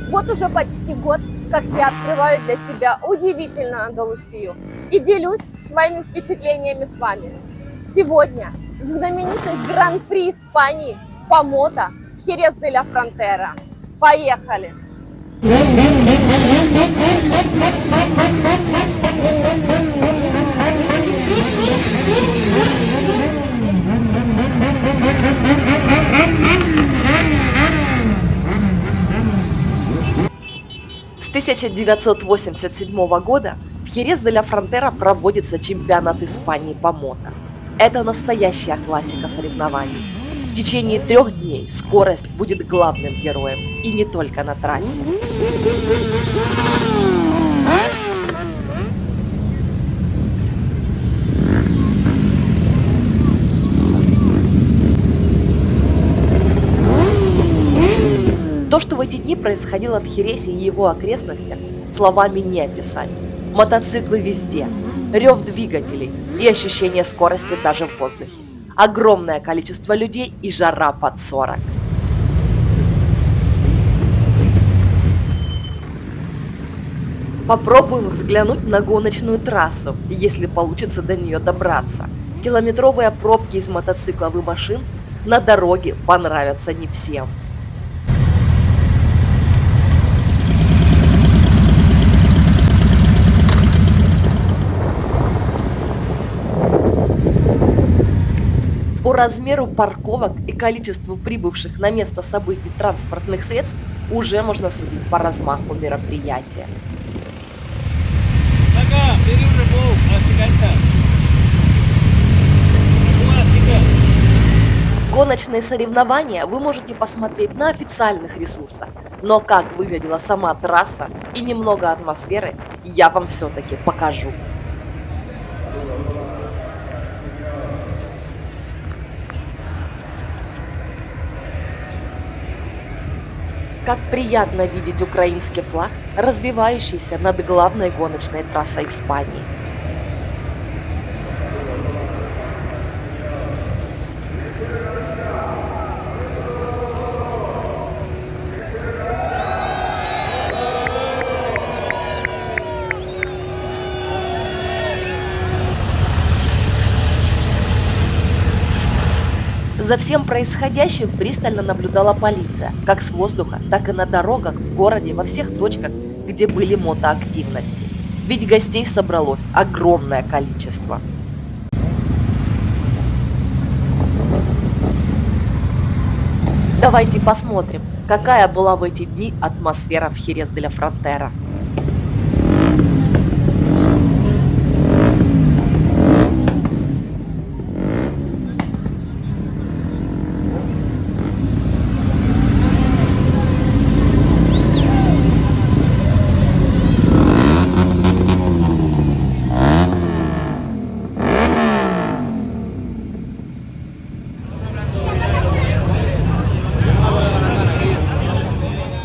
Вот уже почти год, как я открываю для себя удивительную Андалусию и делюсь своими впечатлениями с вами. Сегодня знаменитый Гран-при Испании по мото в Херес де ла Фронтера. Поехали! С 1987 года в Херес де ла Фронтера проводится чемпионат Испании по мото. Это настоящая классика соревнований. В течение 3 дней скорость будет главным героем, и не только на трассе. То, что в эти дни происходило в Хересе и его окрестностях, словами не описать. Мотоциклы везде, рев двигателей и ощущение скорости даже в воздухе. Огромное количество людей и жара под 40. Попробуем взглянуть на гоночную трассу, если получится до нее добраться. Километровые пробки из мотоциклов и машин на дороге понравятся не всем. По размеру парковок и количеству прибывших на место событий транспортных средств уже можно судить по размаху мероприятия. Гоночные соревнования вы можете посмотреть на официальных ресурсах, но как выглядела сама трасса и немного атмосферы я вам все-таки покажу. Как приятно видеть украинский флаг, развивающийся над главной гоночной трассой Испании. За всем происходящим пристально наблюдала полиция, как с воздуха, так и на дорогах в городе, во всех точках, где были мотоактивности. Ведь гостей собралось огромное количество. Давайте посмотрим, какая была в эти дни атмосфера в Херес де ла Фронтера.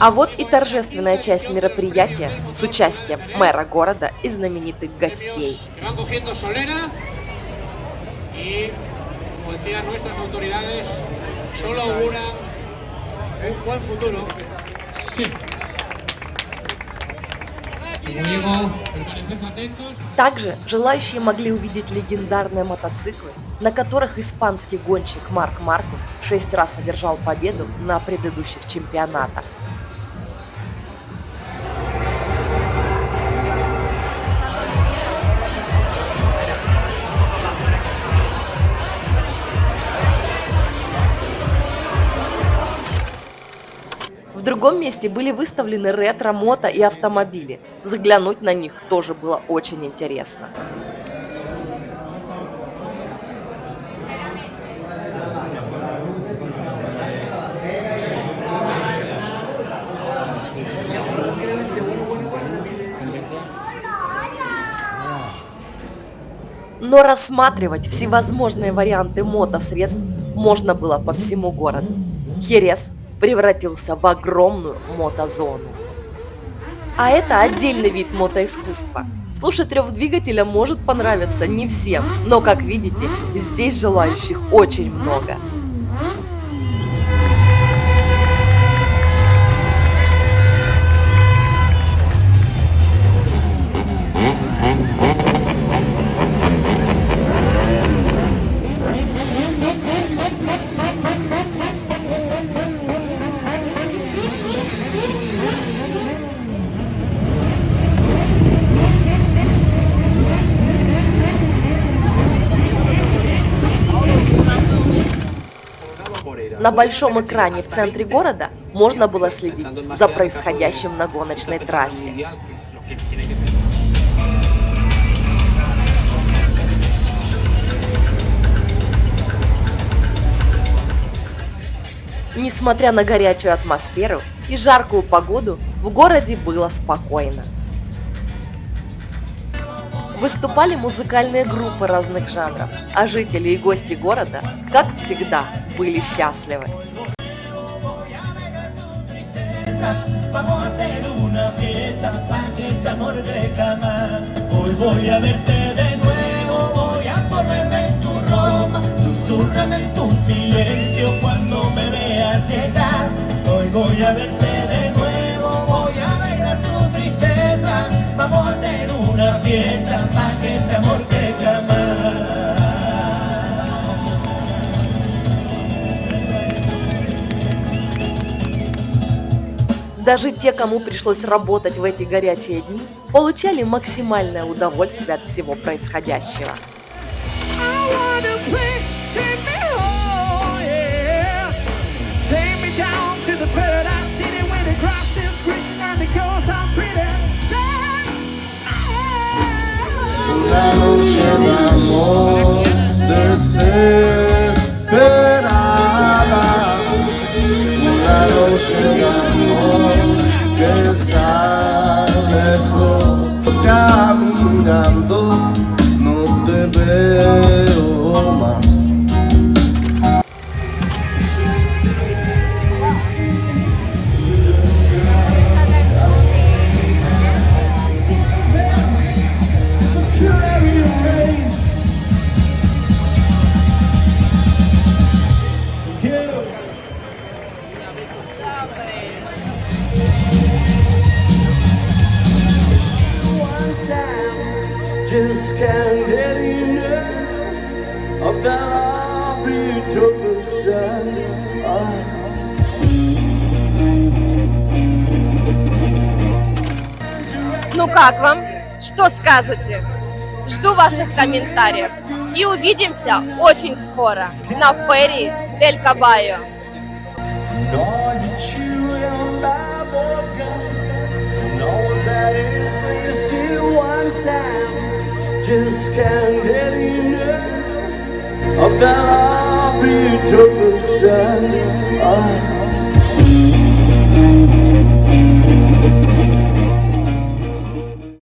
А вот и торжественная часть мероприятия с участием мэра города и знаменитых гостей. Также желающие могли увидеть легендарные мотоциклы, на которых испанский гонщик Марк Маркус 6 раз одержал победу на предыдущих чемпионатах. В другом месте были выставлены ретро, мото и автомобили. Взглянуть на них тоже было очень интересно. Но рассматривать всевозможные варианты мотосредств можно было по всему городу. Херес превратился в огромную мотозону. А это отдельный вид мотоискусства. Слушать рев двигателя может понравиться не всем, но, как видите, здесь желающих очень много. На большом экране в центре города можно было следить за происходящим на гоночной трассе. Несмотря на горячую атмосферу и жаркую погоду, в городе было спокойно. Выступали музыкальные группы разных жанров, а жители и гости города, как всегда, были счастливы. Даже те, кому пришлось работать в эти горячие дни, получали максимальное удовольствие от всего происходящего. Una noche de amor desesperada, una noche de amor que está lejos, caminando, no te veo más. Just can't get enough of that love you took us down. Ну как вам? Что скажете? Жду ваших комментариев. И увидимся очень скоро на ферри Дель Кабайо. Just can't get enough of that love you took us down.